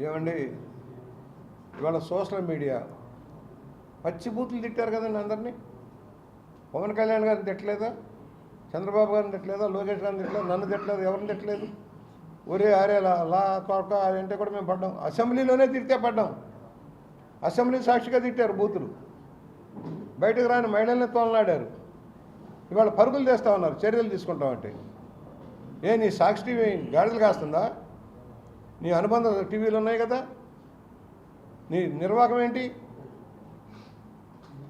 ఏమండి ఇవాళ social media పచ్చి బూతులు తిట్టారు కదండి అందరినీ. పవన్ కళ్యాణ్ గారిని తిట్టలేదా, చంద్రబాబు గారిని తిట్టలేదా, లోకేష్ గారిని తిట్టలేదు, నన్ను తిట్టలేదు, ఎవరిని తిట్టలేదు. ఒరే ఆరేలా లా కొరక అంటే కూడా మేము పడ్డాం. అసెంబ్లీలోనే తిడితే పడ్డాం. అసెంబ్లీ సాక్షిగా తిట్టారు బూతులు. బయటకు రాని మహిళల్ని తోలనాడారు. ఇవాళ పరుగులు చేస్తూ ఉన్నారు చర్యలు తీసుకుంటామంటే. నీ సాక్షి టీవీ గాడిదలు కాస్తుందా? నీ అనుబంధ టీవీలు ఉన్నాయి కదా, నీ నిర్వాహకం ఏంటి?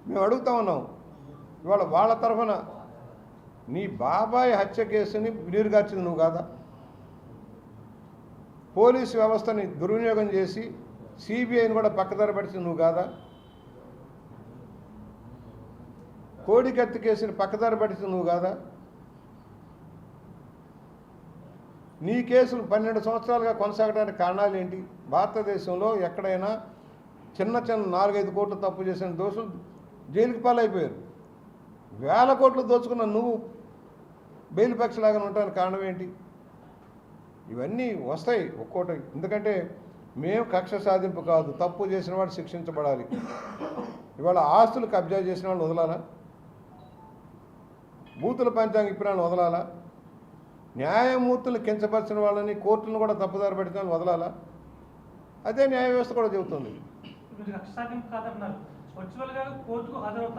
మేము అడుగుతా ఉన్నాం. ఇవాళ వాళ్ళ తరఫున నీ బాబాయ్ హత్య కేసుని నీరుగార్చింది నువ్వు కాదా? పోలీసు వ్యవస్థని దుర్వినియోగం చేసి సిబిఐని కూడా పక్కదారి పడిచింది నువ్వు కాదా? కోడికత్తి కేసుని పక్కదారి పడిచింది నువ్వు కాదా? నీ కేసులు 12 సంవత్సరాలుగా కొనసాగడానికి కారణాలు ఏంటి? భారతదేశంలో ఎక్కడైనా చిన్న 4-5 కోట్లు తప్పు చేసిన దోషులు జైలుకి పాలైపోయారు. వేల కోట్లు దోచుకున్న నువ్వు బెయిల్ పక్షలాగా ఉండడానికి కారణం ఏంటి? ఇవన్నీ వస్తాయి ఒక్కోటి. ఎందుకంటే మేము కక్ష సాధింపు కాదు, తప్పు చేసిన వాడు శిక్షించబడాలి. ఇవాళ ఆస్తులు కబ్జా చేసిన వాళ్ళని వదలాలా? బూతుల పంచాంగ ఇప్పిన వాళ్ళని వదలాలా? న్యాయమూర్తులు కించపరిచిన వాళ్ళని, కోర్టులను కూడా తప్పుదారి పెడితే వాళ్ళని వదలాలా? అదే న్యాయ వ్యవస్థ కూడా చెబుతుంది.